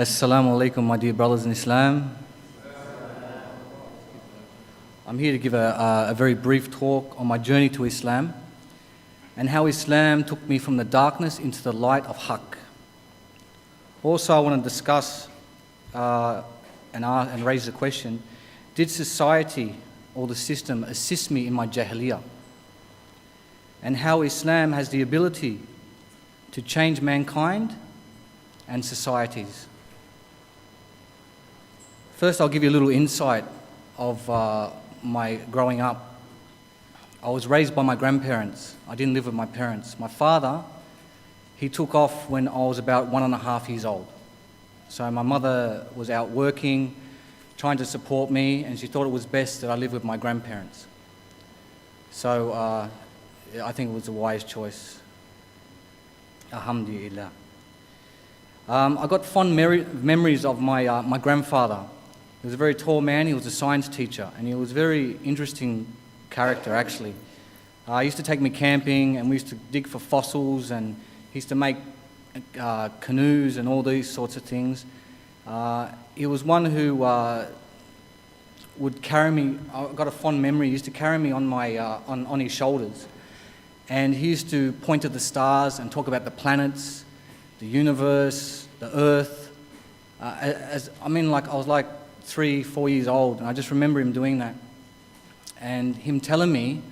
Assalamu alaikum, my dear brothers in Islam. I'm here to give a very brief talk on my journey to Islam and how Islam took me from the darkness into the light of Haqq. Also, I want to discuss and raise the question, did society or the system assist me in my jahiliyyah? And how Islam has the ability to change mankind and societies. First, I'll give you a little insight of my growing up. I was raised by my grandparents. I didn't live with my parents. My father, he took off when I was about 1.5 years old. So my mother was out working, trying to support me, and she thought it was best that I live with my grandparents. So I think it was a wise choice. Alhamdulillah. I got fond memories of my grandfather. He was a very tall man. He was a science teacher, and he was a very interesting character, actually. He used to take me camping, and we used to dig for fossils, and he used to make canoes and all these sorts of things. He was one who would carry me. I got a fond memory. He used to carry me on his shoulders, and he used to point at the stars and talk about the planets, the universe, the earth. I was like 3-4 years old, and I just remember him doing that. And him telling me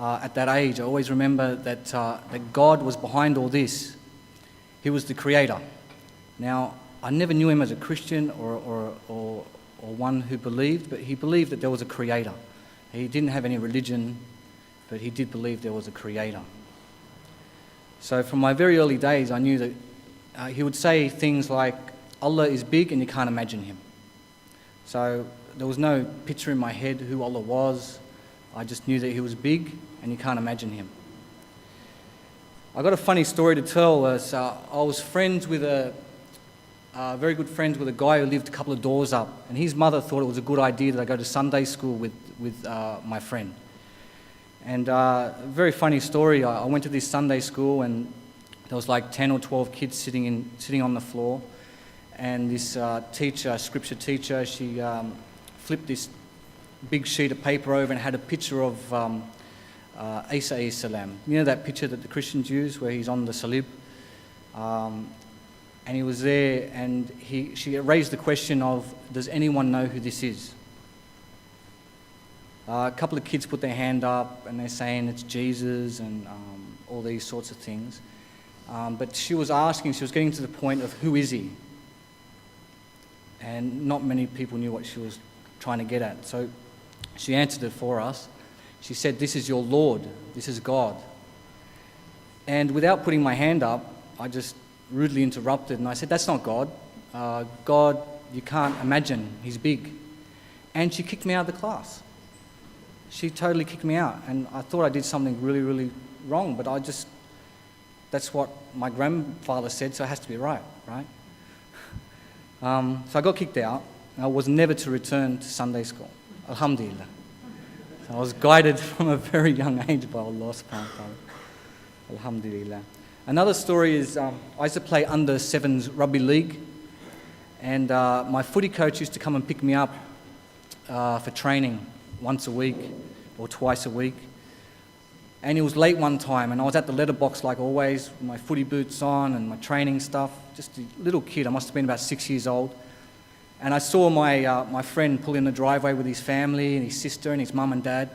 at that age, I always remember that God was behind all this. He was the creator. Now, I never knew him as a Christian or one who believed, but he believed that there was a creator. He didn't have any religion, but he did believe there was a creator. So from my very early days, I knew that he would say things like, Allah is big and you can't imagine him. So there was no picture in my head who Allah was. I just knew that he was big and you can't imagine him. I got a funny story to tell. I was very good friends with a guy who lived a couple of doors up, and his mother thought it was a good idea that I go to Sunday school with my friend. And a very funny story. I went to this Sunday school, and there was like 10 or 12 kids sitting on the floor. And this scripture teacher, she flipped this big sheet of paper over and had a picture of Isa alayhi salam. You know that picture that the Christians use where he's on the salib? And he was there, and she raised the question of, does anyone know who this is? A couple of kids put their hand up, and they're saying it's Jesus and all these sorts of things. But she was getting to the point of, who is he? And not many people knew what she was trying to get at. So she answered it for us. She said, this is your Lord, this is God. And without putting my hand up, I just rudely interrupted, and I said, that's not God. God, you can't imagine, he's big. And she kicked me out of the class. She totally kicked me out, and I thought I did something really, really wrong, but that's what my grandfather said, so it has to be right? So I got kicked out, and I was never to return to Sunday school. Alhamdulillah. So I was guided from a very young age by Allah subhanahu wa ta'ala. Alhamdulillah. Another story is, I used to play under 7s rugby league, and my footy coach used to come and pick me up for training once a week or twice a week. And he was late one time, and I was at the letterbox like always, with my footy boots on and my training stuff, just a little kid. I must have been about 6 years old. And I saw my friend pull in the driveway with his family and his sister and his mum and dad.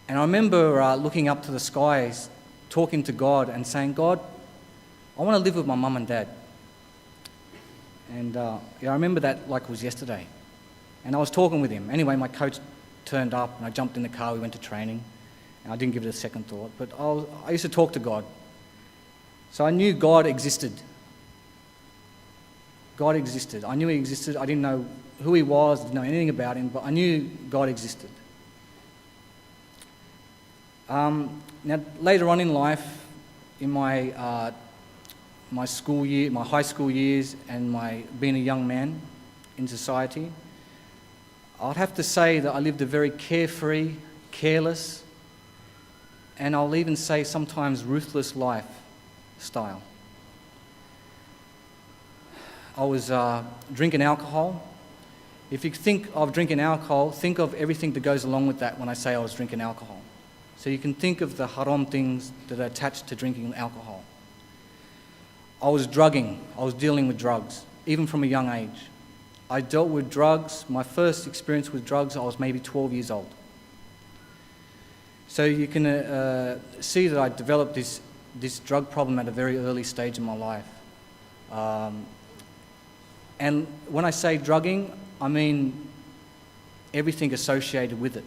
And I remember looking up to the skies, talking to God and saying, God, I want to live with my mum and dad. And I remember that like it was yesterday. And I was talking with him. Anyway, my coach turned up, and I jumped in the car, we went to training. And I didn't give it a second thought, but I used to talk to God. So I knew God existed. God existed. I knew he existed. I didn't know who he was, didn't know anything about him, but I knew God existed. Now, later on in life, in my school year, my high school years, and my being a young man in society, I'd have to say that I lived a very carefree, careless, and I'll even say sometimes ruthless lifestyle. I was drinking alcohol. If you think of drinking alcohol, think of everything that goes along with that when I say I was drinking alcohol. So you can think of the haram things that are attached to drinking alcohol. I was drugging. I was dealing with drugs, even from a young age. I dealt with drugs. My first experience with drugs, I was maybe 12 years old. So you can see that I developed this drug problem at a very early stage in my life. And when I say drugging, I mean everything associated with it.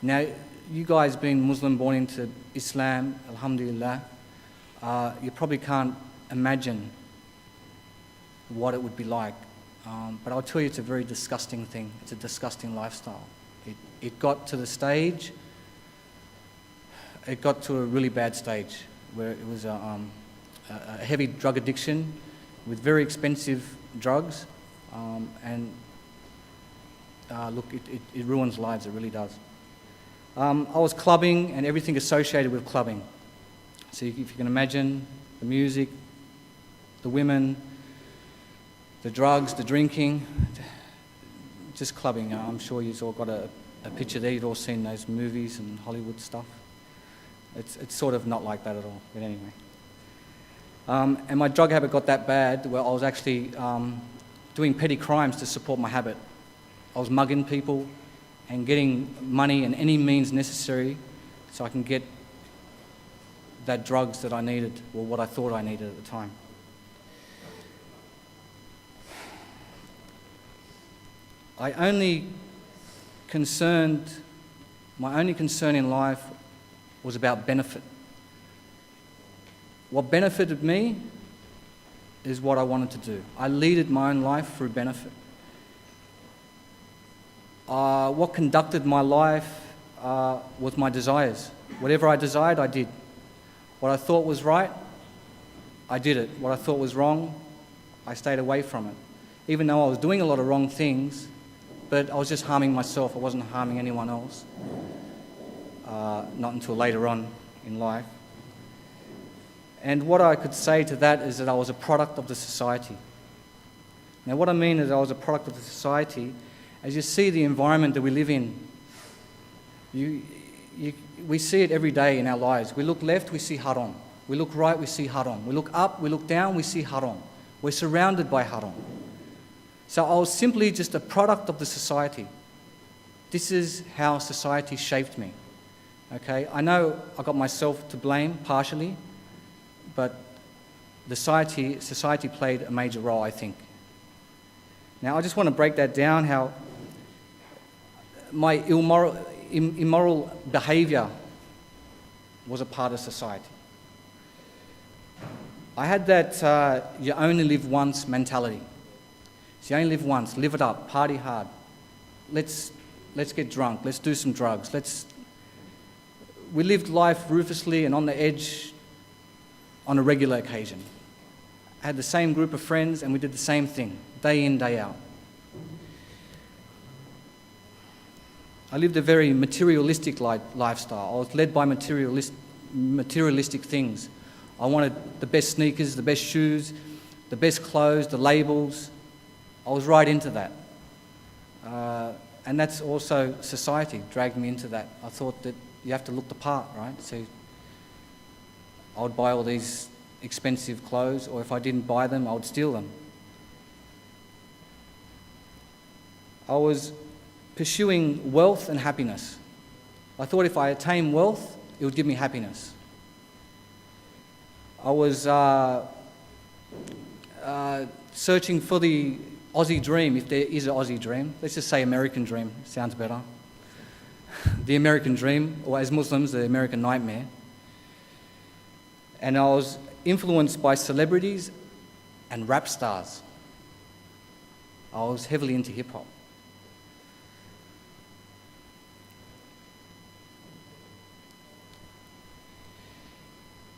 Now, you guys being Muslim born into Islam, alhamdulillah, you probably can't imagine what it would be like. But I'll tell you, it's a very disgusting thing. It's a disgusting lifestyle. It got to the stage, it got to a really bad stage where it was a heavy drug addiction with very expensive drugs. Look, it ruins lives, it really does. I was clubbing and everything associated with clubbing. So if you can imagine the music, the women, the drugs, the drinking, just clubbing. I'm sure you've all got a picture there. You've all seen those movies and Hollywood stuff. It's sort of not like that at all, but anyway. And my drug habit got that bad where I was actually doing petty crimes to support my habit. I was mugging people and getting money and any means necessary so I can get that drugs that I needed, or what I thought I needed at the time. My only concern in life was about benefit. What benefited me is what I wanted to do. I leaded my own life through benefit. What conducted my life was my desires. Whatever I desired, I did. What I thought was right, I did it. What I thought was wrong, I stayed away from it. Even though I was doing a lot of wrong things, but I was just harming myself. I wasn't harming anyone else. Not until later on in life. And what I could say to that is that I was a product of the society. Now what I mean is I was a product of the society. As you see the environment that we live in, we see it every day in our lives. We look left, we see haram. We look right, we see haram. We look up, we look down, we see haram. We're surrounded by haram. So I was simply just a product of the society. This is how society shaped me. Okay, I know I got myself to blame partially, but the society played a major role, I think. Now I just want to break that down, how my immoral behavior was a part of society. I had that you only live once mentality. So you only live once, live it up, party hard. Let's get drunk, let's do some drugs. We lived life ruthlessly and on the edge on a regular occasion. I had the same group of friends and we did the same thing, day in, day out. I lived a very materialistic lifestyle. I was led by materialistic things. I wanted the best sneakers, the best shoes, the best clothes, the labels. I was right into that. And that's also society dragged me into that. I thought that you have to look the part, right? So I would buy all these expensive clothes, or if I didn't buy them, I would steal them. I was pursuing wealth and happiness. I thought if I attained wealth, it would give me happiness. I was searching for the Aussie dream, if there is an Aussie dream. Let's just say American dream, sounds better. The American dream, or as Muslims, the American nightmare. And I was influenced by celebrities and rap stars. I was heavily into hip-hop.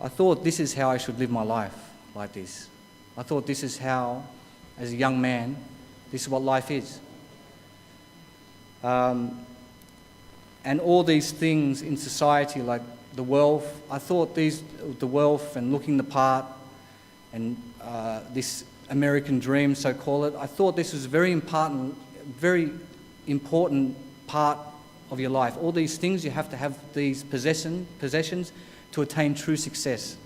I thought this is how I should live my life, like this. I thought this is how, as a young man, this is what life is. And all these things in society, like the wealth, I thought the wealth and looking the part and this American dream, so call it, I thought this was a very important part of your life. All these things, you have to have these possessions to attain true success.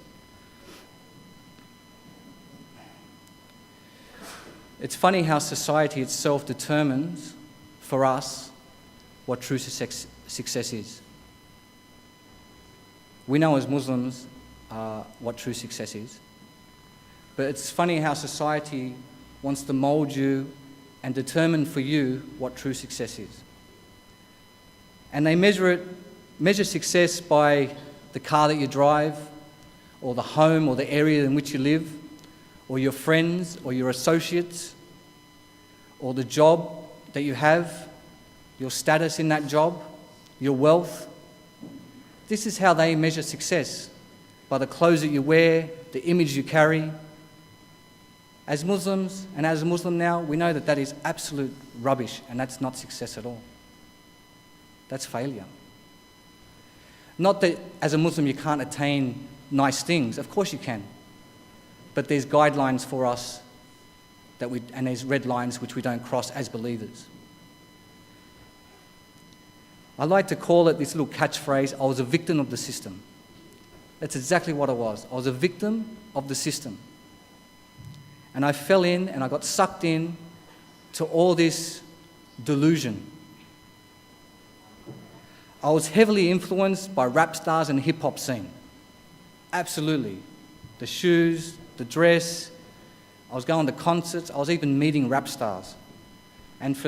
It's funny how society itself determines for us what true success is. We know as Muslims what true success is. But it's funny how society wants to mould you and determine for you what true success is. And they measure success by the car that you drive, or the home or the area in which you live, or your friends or your associates, or the job that you have, your status in that job, your wealth. This is how they measure success, by the clothes that you wear, the image you carry. As Muslims, and as a Muslim now, we know that that is absolute rubbish, and that's not success at all. That's failure. Not that as a Muslim you can't attain nice things. Of course you can. But there's guidelines for us and there's red lines which we don't cross as believers. I like to call it this little catchphrase, I was a victim of the system. That's exactly what I was. I was a victim of the system. And I fell in and I got sucked in to all this delusion. I was heavily influenced by rap stars and the hip-hop scene. Absolutely. The shoes, the dress. I was going to concerts. I was even meeting rap stars. And for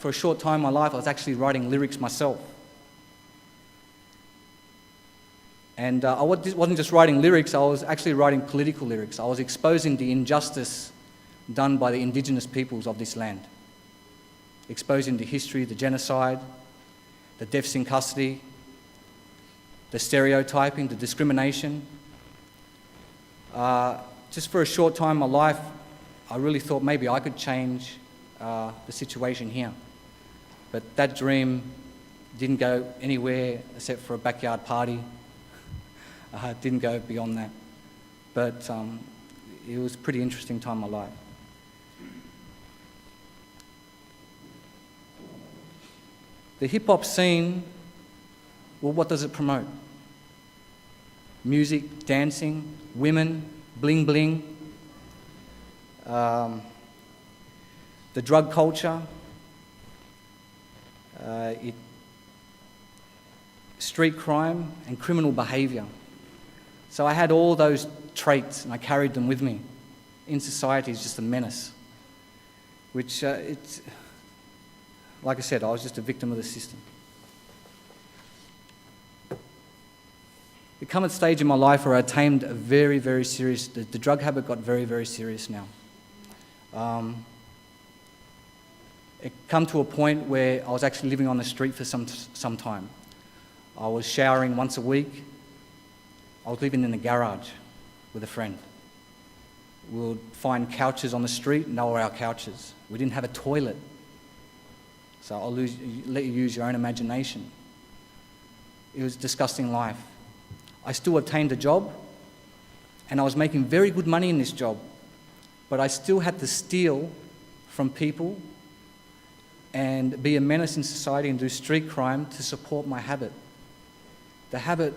a short time in my life, I was actually writing lyrics myself. And I wasn't just writing lyrics, I was actually writing political lyrics. I was exposing the injustice done by the indigenous peoples of this land. Exposing the history, the genocide, the deaths in custody, the stereotyping, the discrimination. Just for a short time in my life, I really thought maybe I could change the situation here. But that dream didn't go anywhere except for a backyard party. Didn't go beyond that. But it was a pretty interesting time in my life. The hip-hop scene, well, what does it promote? Music, dancing, women, bling bling, the drug culture, street crime and criminal behaviour. So I had all those traits and I carried them with me. In society, it's just a menace, which like I said, I was just a victim of the system. There come a stage in my life where I attained a very, very serious, the drug habit got very, very serious now. It come to a point where I was actually living on the street for some time. I was showering once a week. I was living in the garage with a friend. We would find couches on the street, and they were our couches. We didn't have a toilet. So I'll let you use your own imagination. It was a disgusting life. I still obtained a job, and I was making very good money in this job, but I still had to steal from people and be a menace in society and do street crime to support my habit. The habit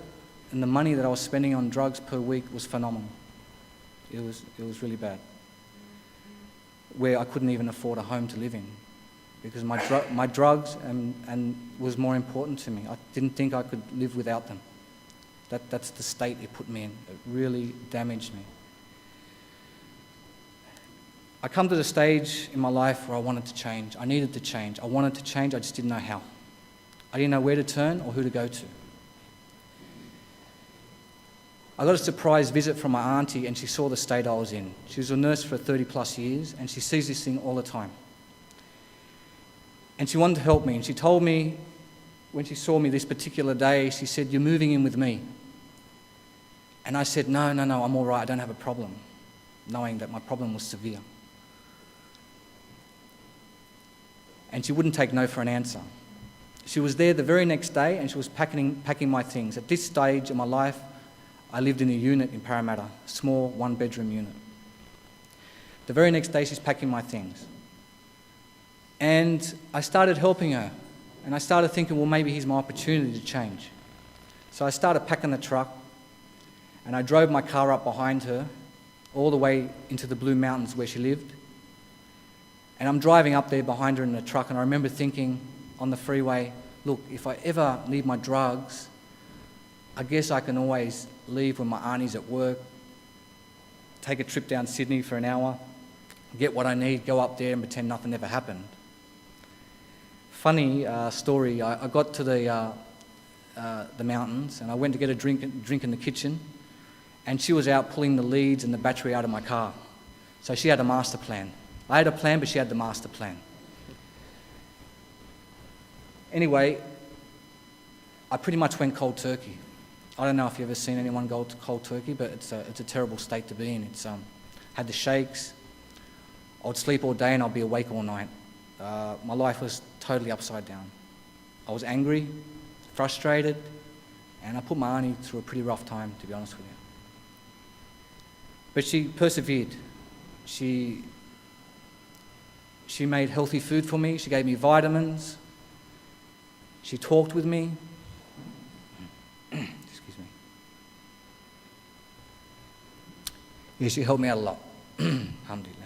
and the money that I was spending on drugs per week was phenomenal. It was really bad. Where I couldn't even afford a home to live in because my drugs and was more important to me. I didn't think I could live without them. That's the state it put me in. It really damaged me. I come to the stage in my life where I wanted to change. I needed to change. I wanted to change, I just didn't know how. I didn't know where to turn or who to go to. I got a surprise visit from my auntie and she saw the state I was in. She was a nurse for 30 plus years and she sees this thing all the time. And she wanted to help me and she told me, when she saw me this particular day, she said, "You're moving in with me." And I said, no, I'm all right, I don't have a problem, knowing that my problem was severe. And she wouldn't take no for an answer. She was there the very next day and she was packing my things. At this stage in my life, I lived in a unit in Parramatta, a small one-bedroom unit. The very next day, she's packing my things. And I started helping her. And I started thinking, well, maybe here's my opportunity to change. So I started packing the truck, and I drove my car up behind her, all the way into the Blue Mountains where she lived. And I'm driving up there behind her in the truck, and I remember thinking on the freeway, look, if I ever need my drugs, I guess I can always leave when my auntie's at work, take a trip down Sydney for an hour, get what I need, go up there and pretend nothing ever happened. Funny story, I got to the mountains, and I went to get a drink in the kitchen, and she was out pulling the leads and the battery out of my car. So she had a master plan. I had a plan, but she had the master plan. Anyway, I pretty much went cold turkey. I don't know if you've ever seen anyone go cold turkey, but it's a terrible state to be in. It's had the shakes. I would sleep all day and I'd be awake all night. My life was totally upside down. I was angry, frustrated, and I put my auntie through a pretty rough time, to be honest with you. But she persevered. She made healthy food for me. She gave me vitamins. She talked with me. Excuse me. Yeah, she helped me out a lot. Alhamdulillah.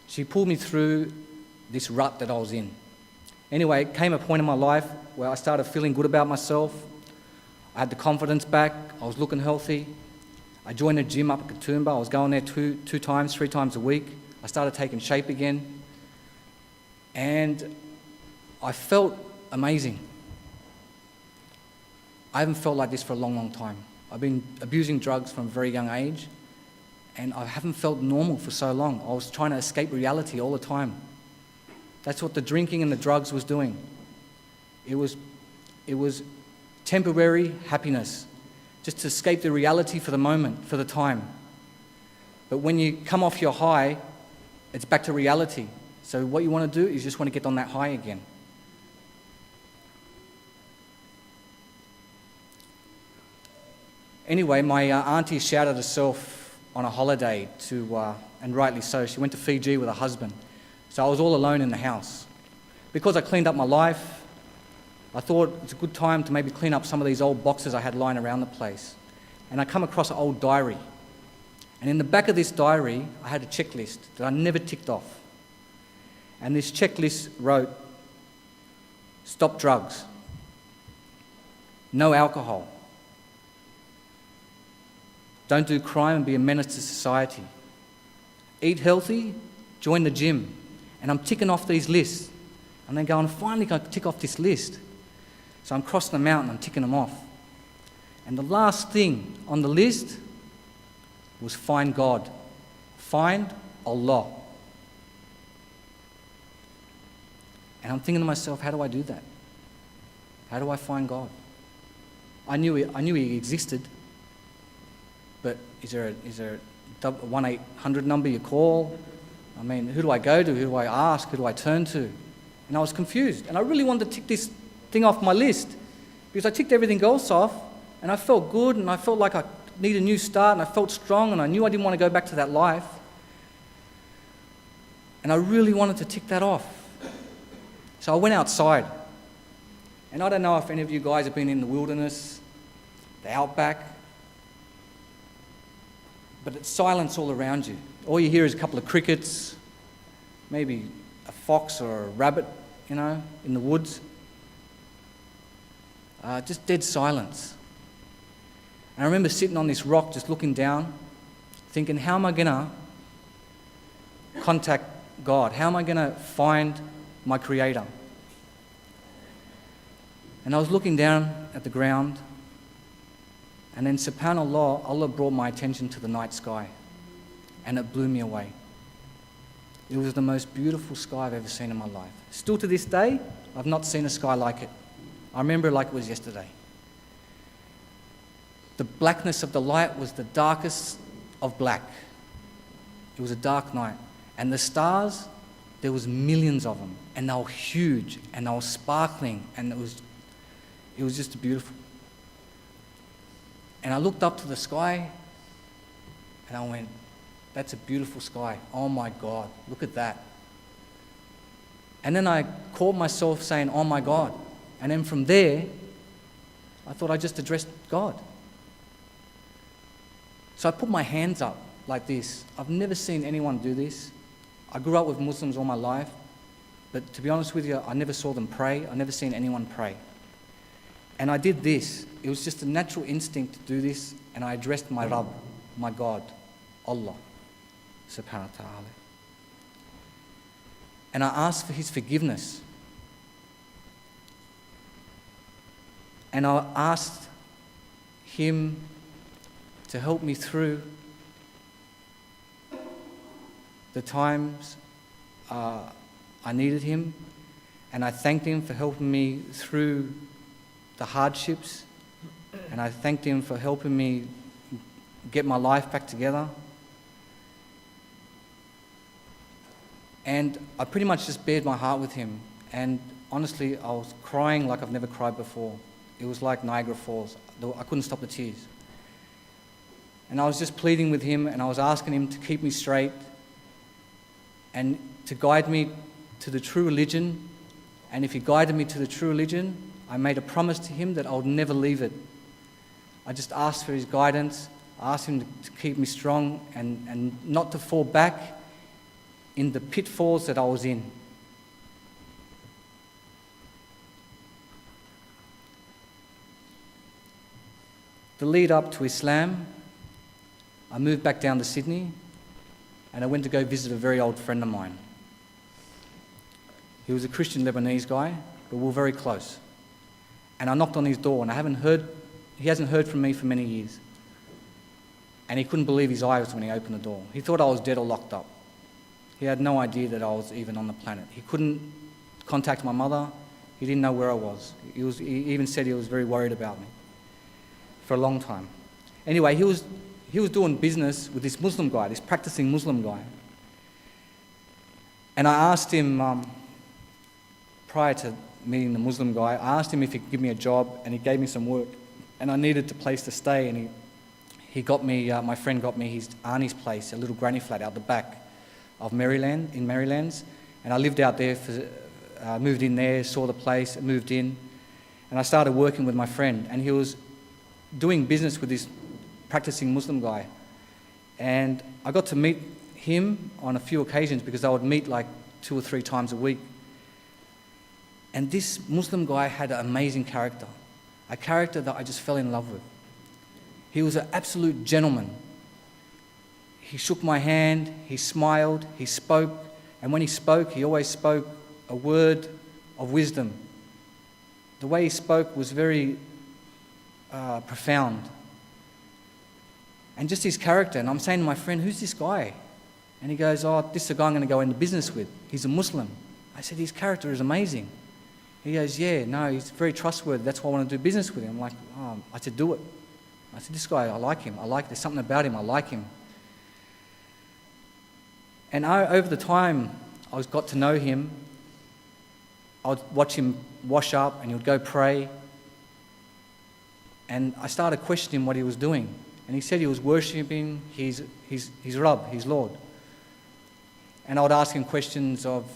She pulled me through this rut that I was in. Anyway, it came a point in my life where I started feeling good about myself. I had the confidence back. I was looking healthy. I joined a gym up at Katoomba. I was going there three times a week. I started taking shape again. And I felt amazing. I haven't felt like this for a long, long time. I've been abusing drugs from a very young age, and I haven't felt normal for so long. I was trying to escape reality all the time. That's what the drinking and the drugs was doing. It was temporary happiness, just to escape the reality for the moment, for the time. But when you come off your high, it's back to reality. So what you want to do is just want to get on that high again. Anyway, my auntie shouted herself on a holiday and rightly so. She went to Fiji with her husband. So I was all alone in the house. Because I cleaned up my life, I thought it's a good time to maybe clean up some of these old boxes I had lying around the place. And I come across an old diary. And in the back of this diary, I had a checklist that I never ticked off. And this checklist wrote, stop drugs, no alcohol, don't do crime and be a menace to society, eat healthy, join the gym. And I'm ticking off these lists. And then going, finally I can tick off this list. So I'm crossing the mountain, I'm ticking them off. And the last thing on the list was find God. Find Allah. And I'm thinking to myself, how do I do that? How do I find God? I knew he existed, but is there a 1-800 number you call? I mean, who do I go to? Who do I ask? Who do I turn to? And I was confused. And I really wanted to tick this thing off my list because I ticked everything else off and I felt good and I felt like I needed a new start and I felt strong and I knew I didn't want to go back to that life. And I really wanted to tick that off. So I went outside. And I don't know if any of you guys have been in the wilderness, the outback, but it's silence all around you. All you hear is a couple of crickets, maybe a fox or a rabbit, in the woods. Just dead silence. And I remember sitting on this rock just looking down, thinking, how am I going to contact God? How am I going to find my Creator? And I was looking down at the ground, and then subhanAllah, Allah brought my attention to the night sky, and it blew me away. It was the most beautiful sky I've ever seen in my life. Still to this day, I've not seen a sky like it. I remember it like it was yesterday. The blackness of the light was the darkest of black. It was a dark night. And the stars, there was millions of them, and they were huge, and they were sparkling, and it was just beautiful. And I looked up to the sky and I went, that's a beautiful sky. Oh my God, look at that. And then I caught myself saying, oh my God. And then from there, I thought I just addressed God. So I put my hands up like this. I've never seen anyone do this. I grew up with Muslims all my life, but to be honest with you, I never saw them pray. I never seen anyone pray. And I did this. It was just a natural instinct to do this, and I addressed my Rabb, my God, Allah, subhanahu wa ta'ala. And I asked for His forgiveness. And I asked Him to help me through the times I needed Him. And I thanked Him for helping me through the hardships. And I thanked Him for helping me get my life back together. And I pretty much just bared my heart with Him. And honestly, I was crying like I've never cried before. It was like Niagara Falls. I couldn't stop the tears. And I was just pleading with Him, and I was asking Him to keep me straight and to guide me to the true religion. And if He guided me to the true religion, I made a promise to Him that I would never leave it. I just asked for His guidance. I asked Him to keep me strong and not to fall back in the pitfalls that I was in. The lead up to Islam, I moved back down to Sydney and I went to go visit a very old friend of mine. He was a Christian Lebanese guy, but we were very close. And I knocked on his door and he hasn't heard from me for many years. And he couldn't believe his eyes when he opened the door. He thought I was dead or locked up. He had no idea that I was even on the planet. He couldn't contact my mother. He didn't know where I was. He even said he was very worried about me for a long time. Anyway, he was doing business with this Muslim guy, this practicing Muslim guy. And I asked him, prior to meeting the Muslim guy, I asked him if he could give me a job, and he gave me some work. And I needed a place to stay, and he got me, my friend got me his auntie's place, a little granny flat out the back of Maryland, in Marylands. And I lived out there, moved in there, saw the place, moved in. And I started working with my friend, and he was doing business with this practicing Muslim guy. And I got to meet him on a few occasions because I would meet like 2 or 3 times a week. And this Muslim guy had an amazing character, a character that I just fell in love with. He was an absolute gentleman. He shook my hand, he smiled, he spoke, and when he spoke, he always spoke a word of wisdom. The way he spoke was very profound. And just his character, and I'm saying to my friend, who's this guy? And he goes, oh, this is a guy I'm going to go into business with. He's a Muslim. I said, his character is amazing. He goes, yeah, no, he's very trustworthy. That's why I want to do business with him. I'm like, oh. I said, do it. I said, this guy, I like him. There's something about him. I like him. And over the time I got to know him, I would watch him wash up and he would go pray. And I started questioning what he was doing. And he said he was worshipping his Rabb, his Lord. And I would ask him questions of,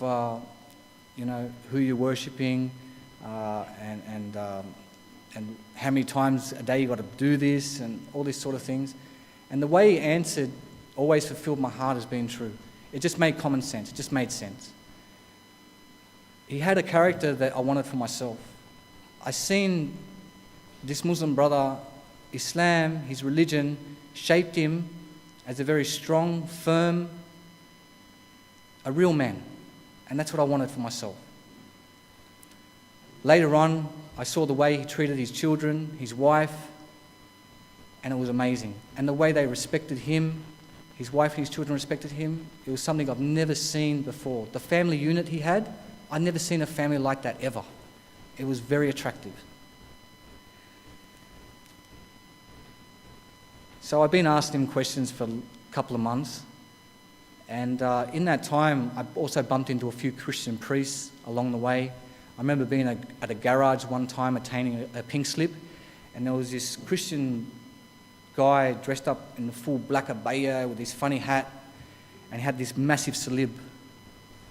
who you're worshipping, and how many times a day you got to do this, and all these sort of things. And the way he answered always fulfilled my heart as being true. It just made common sense. It just made sense. He had a character that I wanted for myself. I seen this Muslim brother, Islam, his religion, shaped him as a very strong, firm, a real man. And that's what I wanted for myself. Later on, I saw the way he treated his children, his wife, and it was amazing. And the way they respected him, his wife and his children respected him, it was something I've never seen before. The family unit he had, I'd never seen a family like that ever. It was very attractive. So I've been asking him questions for a couple of months. And in that time, I also bumped into a few Christian priests along the way. I remember being at a garage one time, attaining a pink slip, and there was this Christian guy dressed up in the full black abaya with this funny hat, and he had this massive salib.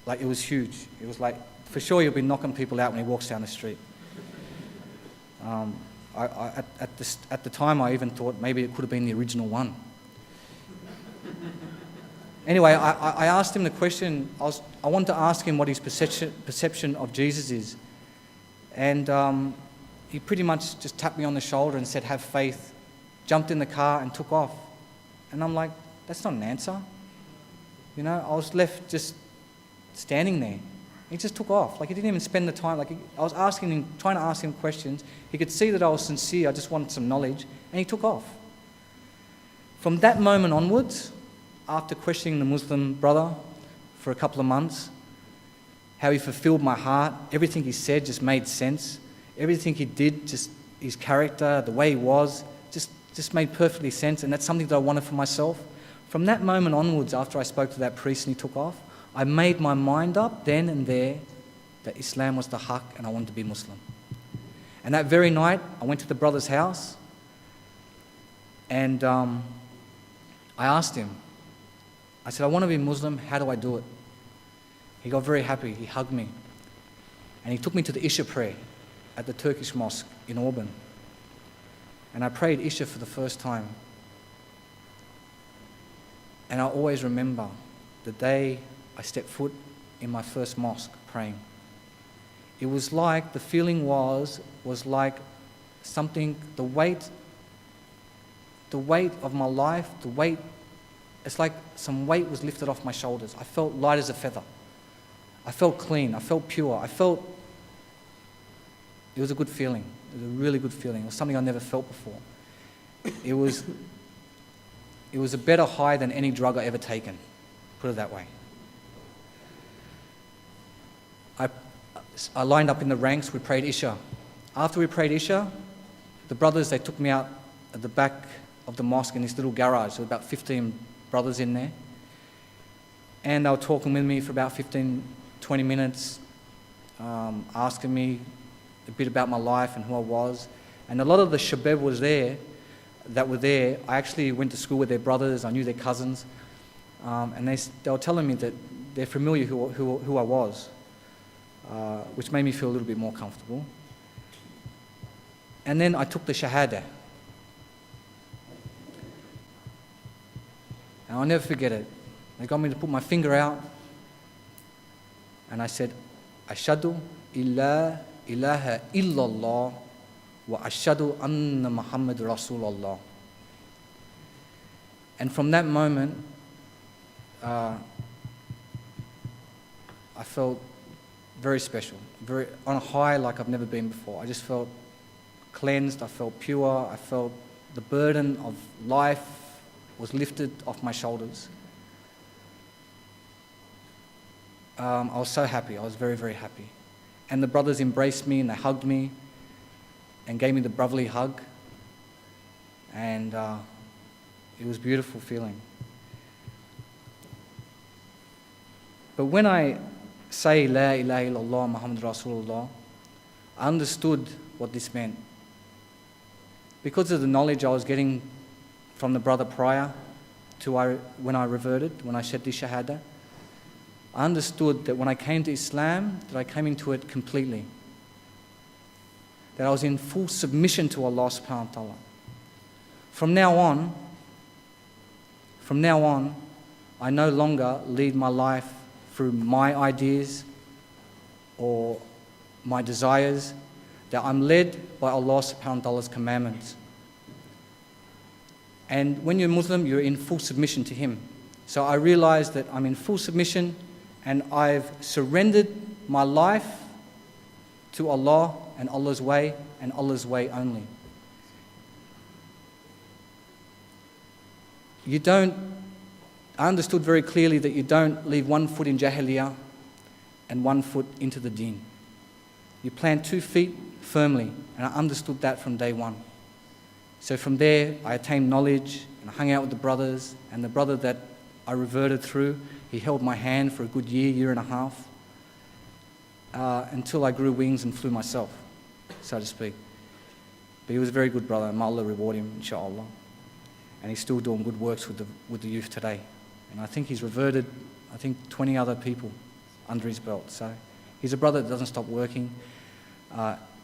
Like, it was huge. It was like, for sure he'll be knocking people out when he walks down the street. At the time, I even thought maybe it could have been the original one. Anyway, I asked him the question. I wanted to ask him what his perception of Jesus is. And he pretty much just tapped me on the shoulder and said, "Have faith," jumped in the car and took off. And I'm like, that's not an answer. You know, I was left just standing there. He just took off. Like, he didn't even spend the time. I was asking him, trying to ask him questions. He could see that I was sincere. I just wanted some knowledge. And he took off. From that moment onwards, after questioning the Muslim brother for a couple of months, how he fulfilled my heart, everything he said just made sense. Everything he did, just his character, the way he was, just made perfectly sense. And that's something that I wanted for myself. From that moment onwards, after I spoke to that priest and he took off, I made my mind up then and there that Islam was the haqq and I wanted to be Muslim. And that very night, I went to the brother's house and I asked him, I said, "I want to be Muslim, how do I do it?" He got very happy, he hugged me. And he took me to the Isha prayer at the Turkish mosque in Auburn. And I prayed Isha for the first time. And I always remember the day I stepped foot in my first mosque praying. It was like, the feeling was like something, the weight of my life, it's like some weight was lifted off my shoulders. I felt light as a feather. I felt clean, I felt pure, it was a good feeling. It was a really good feeling. It was something I never felt before. It was a better high than any drug I ever taken, put it that way. I lined up in the ranks, we prayed Isha. After we prayed Isha, the brothers, they took me out at the back of the mosque in this little garage. There were about 15 brothers in there. And they were talking with me for about 15, 20 minutes, asking me a bit about my life and who I was. And a lot of the shabab that were there, I actually went to school with their brothers, I knew their cousins. And they were telling me that they're familiar who I was, which made me feel a little bit more comfortable. And then I took the Shahada. And I'll never forget it. They got me to put my finger out, and I said, "Ashhadu illa ilaha illallah wa ashhadu anna Muhammad Rasulullah." And from that moment, I felt very special, very on a high like I've never been before. I just felt cleansed, I felt pure, I felt the burden of life was lifted off my shoulders. I was so happy, I was very, very happy. And the brothers embraced me and they hugged me and gave me the brotherly hug. And it was a beautiful feeling. But when I say La ilaha illallah Muhammad Rasulullah, I understood what this meant. Because of the knowledge I was getting from the brother prior to when I reverted, when I shed this shahada, I understood that when I came to Islam, that I came into it completely. That I was in full submission to Allah subhanahu wa ta'ala. From now on, I no longer lead my life through my ideas or my desires, that I'm led by Allah subhanahu wa ta'ala's commandments. And when you're Muslim, you're in full submission to Him. So I realized that I'm in full submission and I've surrendered my life to Allah and Allah's way and Allah's way only. I understood very clearly that you don't leave one foot in Jahiliyyah and one foot into the deen. You plant 2 feet firmly, and I understood that from day one. So from there, I attained knowledge, and I hung out with the brothers, and the brother that I reverted through, he held my hand for a good year and a half, until I grew wings and flew myself, so to speak. But he was a very good brother, and may Allah reward him, inshallah. and he's still doing good works with the youth today. And I think he's reverted, 20 other people under his belt. So he's a brother that doesn't stop working.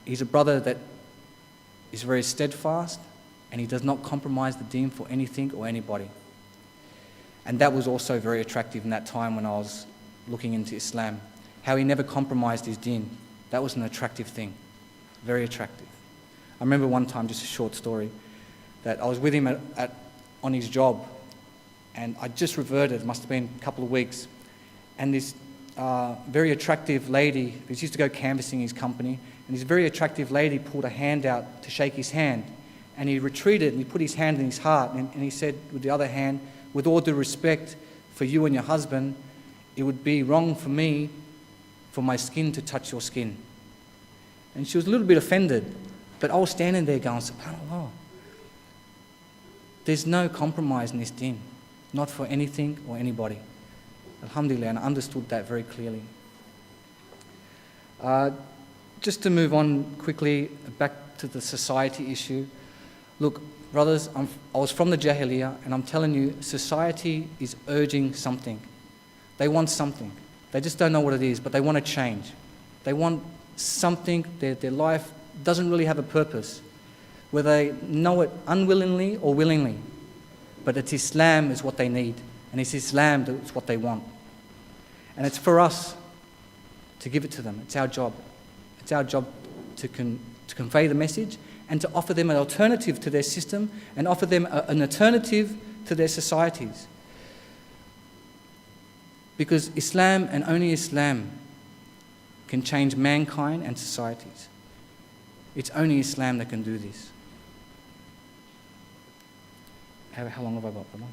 He's a brother that is very steadfast, and he does not compromise the deen for anything or anybody. And that was also very attractive in that time when I was looking into Islam. How he never compromised his deen. That was an attractive thing. Very attractive. I remember one time, just a short story, that I was with him on his job, and I just reverted, it must have been a couple of weeks, and this very attractive lady, who used to go canvassing his company, and this very attractive lady pulled a hand out to shake his hand, and he retreated and he put his hand in his heart, and he said with the other hand, with all due respect for you and your husband, it would be wrong for me for my skin to touch your skin. And she was a little bit offended, but I was standing there going, SubhanAllah, there's no compromise in this deen, not for anything or anybody. Alhamdulillah, and I understood that very clearly. Just to move on quickly back to the society issue. Look, brothers, I was from the Jahiliyyah, and I'm telling you, society is urging something. They want something. They just don't know what it is, but they want to change. They want something. Their life doesn't really have a purpose, whether they know it unwillingly or willingly. But it's Islam is what they need, and it's Islam that's what they want. And it's for us to give it to them. It's our job. It's our job to convey the message and to offer them an alternative to their system and offer them an alternative to their societies. Because Islam and only Islam can change mankind and societies. It's only Islam that can do this. How long have I got, brother?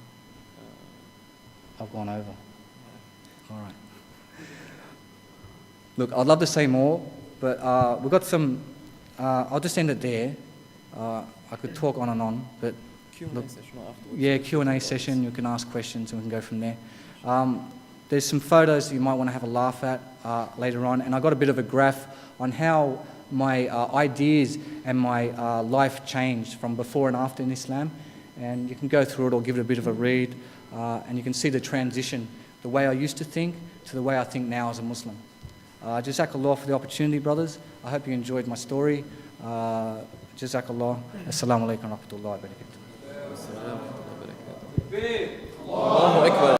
I've gone over. All right. Look, I'd love to say more, but we've got some... I'll just end it there. I could talk on and on, but... Q&A session afterwards. Yeah, Q&A session. You can ask questions and we can go from there. There's some photos that you might want to have a laugh at later on, and I got a bit of a graph on how my ideas and my life changed from before and after in Islam, and you can go through it or give it a bit of a read, and you can see the transition, the way I used to think to the way I think now as a Muslim. Jazakallah for the opportunity, brothers. I hope you enjoyed my story. Jazakallah. Assalamu alaikum wa rahmatullahi wa barakatuh. Allahu Akbar.